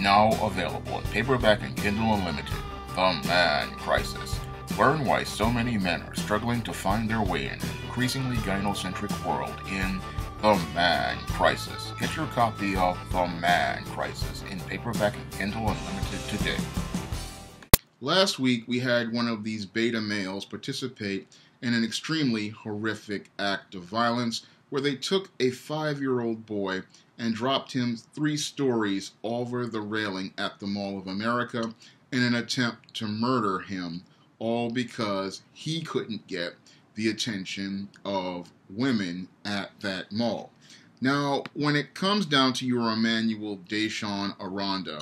Now available in paperback and Kindle Unlimited, The Man Crisis. Learn why so many men are struggling to find their way in an increasingly gynocentric world in The Man Crisis. Get your copy of The Man Crisis in paperback and Kindle Unlimited today. Last week, we had one of these beta males participate in an extremely horrific act of violence where they took a 5-year-old boy and dropped him 3 stories over the railing at the Mall of America in an attempt to murder him, all because he couldn't get the attention of women at that mall. Now, when it comes down to your Emmanuel Shawn Aranda,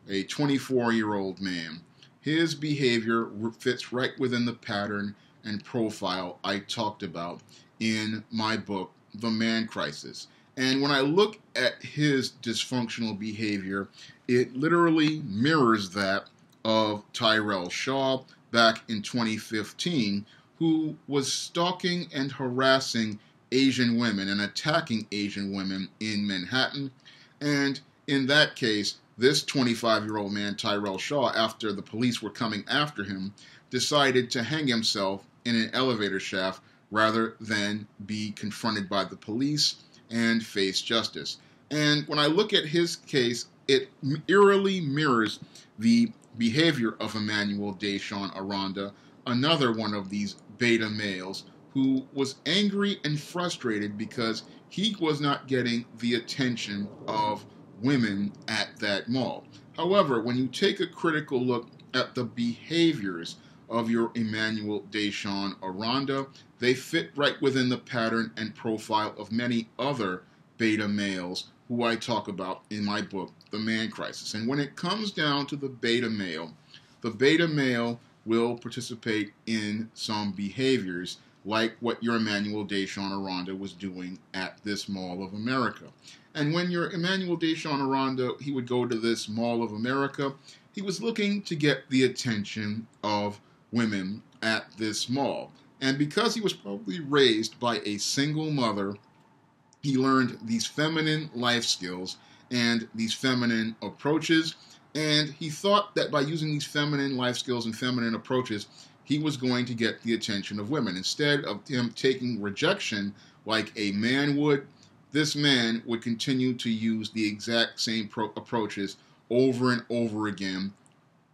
a 24-year-old man, his behavior fits right within the pattern and profile I talked about in my book, The Man Crisis. And when I look at his dysfunctional behavior, it literally mirrors that of Tyrell Shaw back in 2015, who was stalking and harassing Asian women and attacking Asian women in Manhattan. And in that case, this 25-year-old man, Tyrell Shaw, after the police were coming after him, decided to hang himself in an elevator shaft rather than be confronted by the police and face justice. And when I look at his case, it eerily mirrors the behavior of Emmanuel Shawn Aranda, another one of these beta males who was angry and frustrated because he was not getting the attention of women at that mall. However, when you take a critical look at the behaviors of your Emmanuel Shawn Aranda, they fit right within the pattern and profile of many other beta males who I talk about in my book, The Man Crisis. And when it comes down to the beta male will participate in some behaviors like what your Emmanuel Shawn Aranda was doing at this Mall of America. And when your Emmanuel Shawn Aranda, he would go to this Mall of America, he was looking to get the attention of women at this mall. And because he was probably raised by a single mother, he learned these feminine life skills and these feminine approaches. And he thought that by using these feminine life skills and feminine approaches, he was going to get the attention of women. Instead of him taking rejection like a man would, this man would continue to use the exact same approaches over and over again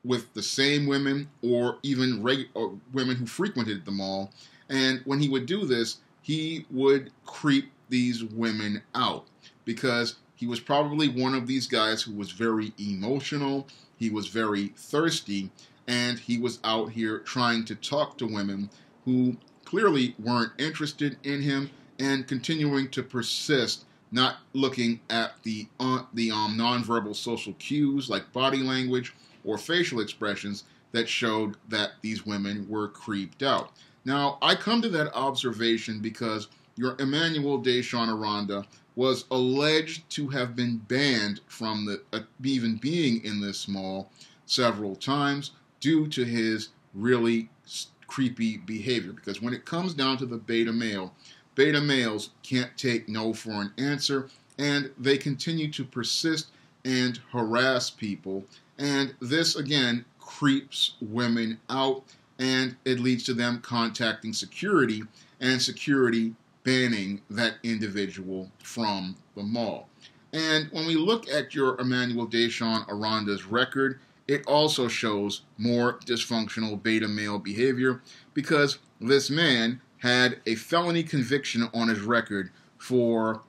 with the same women or even women who frequented the mall. And when he would do this, he would creep these women out because he was probably one of these guys who was very emotional, he was very thirsty, and he was out here trying to talk to women who clearly weren't interested in him and continuing to persist, not looking at the nonverbal social cues like body language or facial expressions that showed that these women were creeped out. Now, I come to that observation because your Emmanuel Shawn Aranda was alleged to have been banned from even being in this mall several times due to his really creepy behavior. Because when it comes down to the beta males can't take no for an answer, and they continue to persist and harass people. And this, again, creeps women out, and it leads to them contacting security, and security banning that individual from the mall. And when we look at your Emmanuel Shawn Aranda's record, it also shows more dysfunctional beta male behavior because this man had a felony conviction on his record for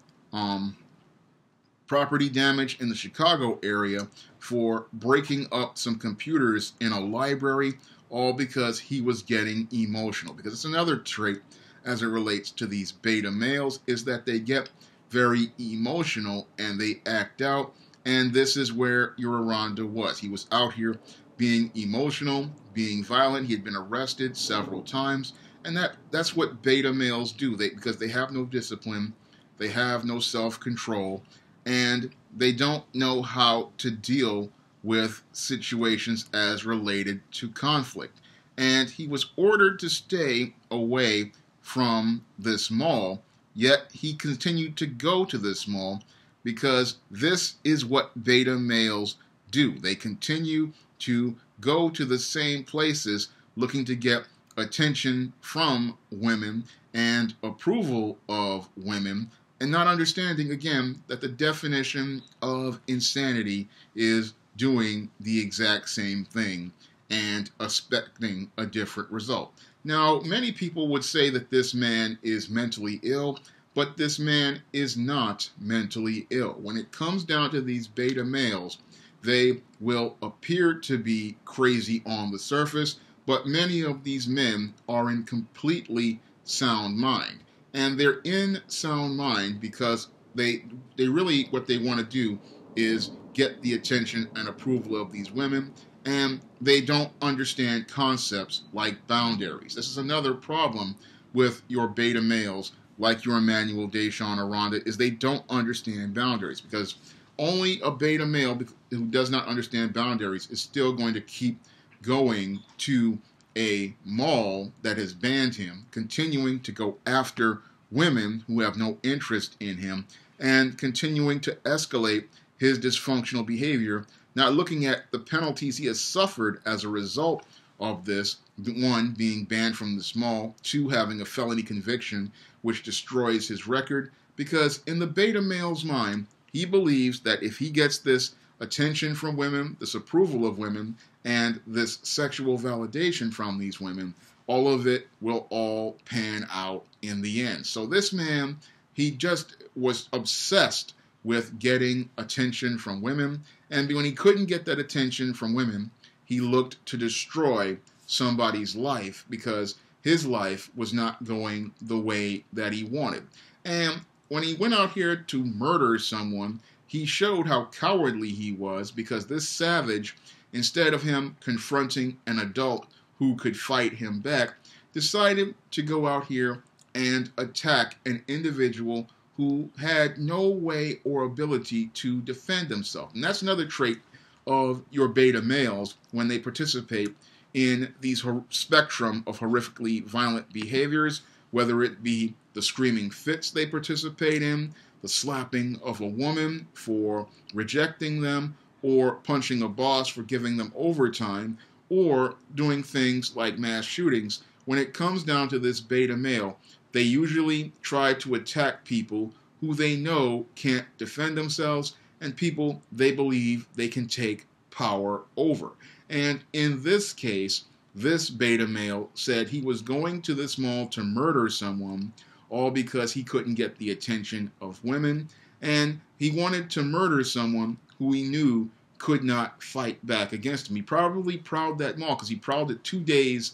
property damage in the Chicago area for breaking up some computers in a library, all because he was getting emotional. Because it's another trait as it relates to these beta males is that they get very emotional and they act out. And this is where your Aranda was. He was out here being emotional, being violent. He had been arrested several times. And that's what beta males do. Because they have no discipline, they have no self-control, and they don't know how to deal with situations as related to conflict. And he was ordered to stay away from this mall, yet he continued to go to this mall because this is what beta males do. They continue to go to the same places looking to get attention from women and approval of women, and not understanding, again, that the definition of insanity is doing the exact same thing and expecting a different result. Now, many people would say that this man is mentally ill, but this man is not mentally ill. When it comes down to these beta males, they will appear to be crazy on the surface, but many of these men are in completely sound mind. And they're in sound mind because they really, what they want to do is get the attention and approval of these women, and they don't understand concepts like boundaries. This is another problem with your beta males, like your Emmanuel, Shawn, or Rhonda, is they don't understand boundaries, because only a beta male who does not understand boundaries is still going to keep going to a mall that has banned him, continuing to go after women who have no interest in him, and continuing to escalate his dysfunctional behavior, not looking at the penalties he has suffered as a result of this. One, being banned from this mall. Two, having a felony conviction, which destroys his record. Because in the beta male's mind, he believes that if he gets this attention from women, this approval of women, and this sexual validation from these women, all of it will all pan out in the end. So this man, he just was obsessed with getting attention from women, and when he couldn't get that attention from women, he looked to destroy somebody's life because his life was not going the way that he wanted. And when he went out here to murder someone, he showed how cowardly he was, because this savage, instead of him confronting an adult who could fight him back, decided to go out here and attack an individual who had no way or ability to defend himself. And that's another trait of your beta males when they participate in these spectrum of horrifically violent behaviors, whether it be the screaming fits they participate in, the slapping of a woman for rejecting them, or punching a boss for giving them overtime, or doing things like mass shootings. When it comes down to this beta male, they usually try to attack people who they know can't defend themselves and people they believe they can take power over. And in this case, this beta male said he was going to this mall to murder someone, all because he couldn't get the attention of women, and he wanted to murder someone who he knew could not fight back against him. He probably prowled that mall because he prowled it 2 days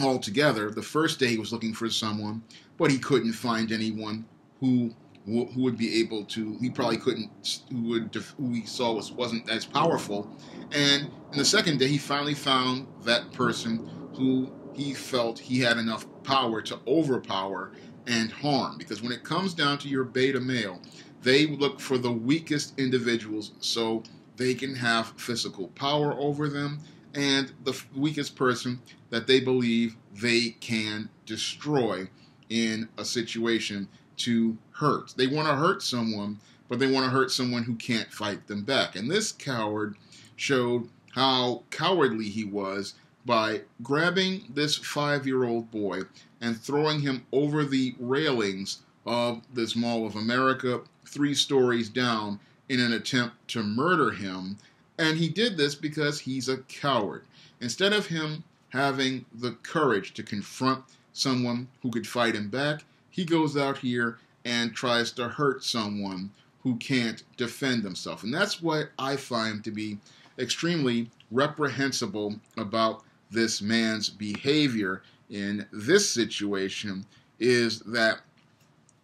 altogether. The first day he was looking for someone, but he couldn't find anyone who would be able to. He probably couldn't. Who he saw wasn't as powerful. And in the second day, he finally found that person who he felt he had enough power to overpower and harm. Because when it comes down to your beta male, they look for the weakest individuals so they can have physical power over them, and the weakest person that they believe they can destroy in a situation to hurt. They want to hurt someone, but they want to hurt someone who can't fight them back. And this coward showed how cowardly he was by grabbing this 5-year-old boy and throwing him over the railings of this Mall of America, 3 stories down, in an attempt to murder him. And he did this because he's a coward. Instead of him having the courage to confront someone who could fight him back, he goes out here and tries to hurt someone who can't defend himself. And that's what I find to be extremely reprehensible about this man's behavior in this situation, is that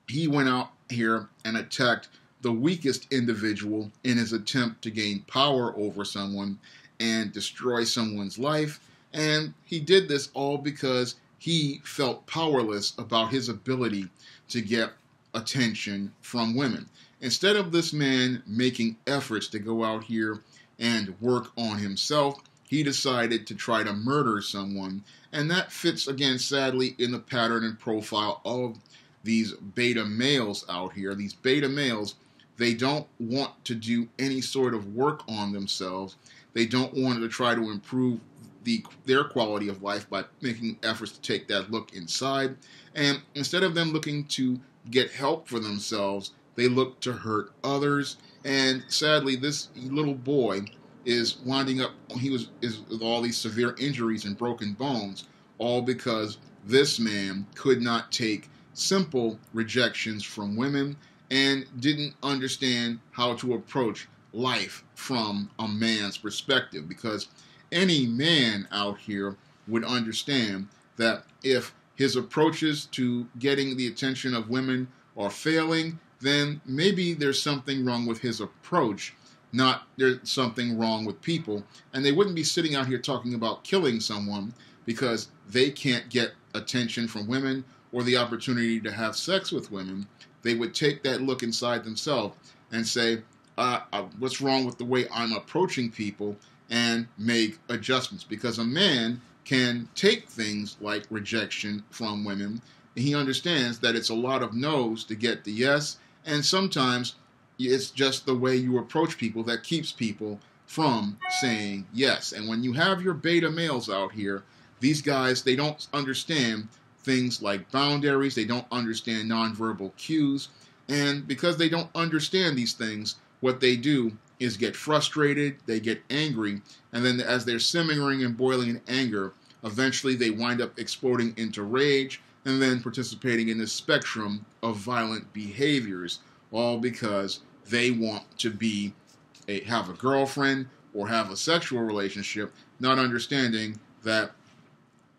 he went out here and attacked the weakest individual in his attempt to gain power over someone and destroy someone's life. And he did this all because he felt powerless about his ability to get attention from women. Instead of this man making efforts to go out here and work on himself, he decided to try to murder someone. And that fits, again, sadly, in the pattern and profile of these beta males out here. These beta males, They don't want to do any sort of work on themselves. They don't want to try to improve their quality of life by making efforts to take that look inside. And instead of them looking to get help for themselves, they look to hurt others. And sadly, this little boy is winding up, is with all these severe injuries and broken bones, all because this man could not take simple rejections from women and didn't understand how to approach life from a man's perspective. Because any man out here would understand that if his approaches to getting the attention of women are failing, then maybe there's something wrong with his approach, not there's something wrong with people. And they wouldn't be sitting out here talking about killing someone because they can't get attention from women or the opportunity to have sex with women. They would take that look inside themselves and say, what's wrong with the way I'm approaching people, and make adjustments. Because a man can take things like rejection from women, and he understands that it's a lot of no's to get the yes, and sometimes it's just the way you approach people that keeps people from saying yes. And when you have your beta males out here, these guys, they don't understand things like boundaries, they don't understand nonverbal cues, and because they don't understand these things, what they do is get frustrated, they get angry, and then as they're simmering and boiling in anger, eventually they wind up exploding into rage and then participating in this spectrum of violent behaviors, all because they want to have a girlfriend or have a sexual relationship, not understanding that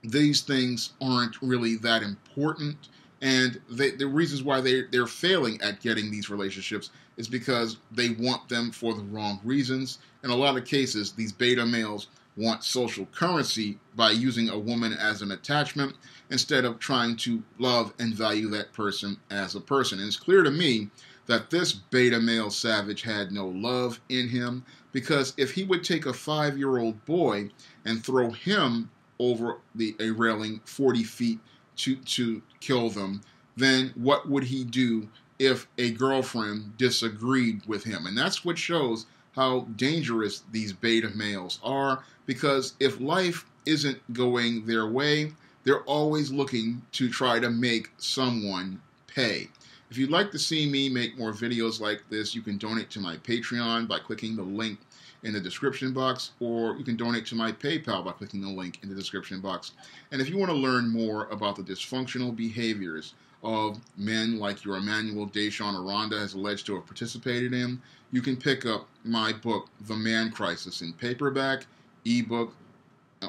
these things aren't really that important. And the reasons why they're failing at getting these relationships is because they want them for the wrong reasons. In a lot of cases, these beta males want social currency by using a woman as an attachment instead of trying to love and value that person as a person. And it's clear to me that this beta male savage had no love in him, because if he would take a 5-year-old boy and throw him over a railing 40 feet to kill them, then what would he do if a girlfriend disagreed with him? And that's what shows how dangerous these beta males are, because if life isn't going their way, they're always looking to try to make someone pay. If you'd like to see me make more videos like this, you can donate to my Patreon by clicking the link in the description box, or you can donate to my PayPal by clicking the link in the description box. And if you want to learn more about the dysfunctional behaviors of men like your Emmanuel Deshawn Aranda has alleged to have participated in, you can pick up my book, The Man Crisis, in paperback, ebook,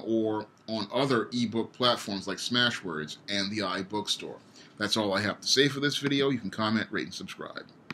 or on other ebook platforms like Smashwords and the iBookstore. That's all I have to say for this video. You can comment, rate, and subscribe.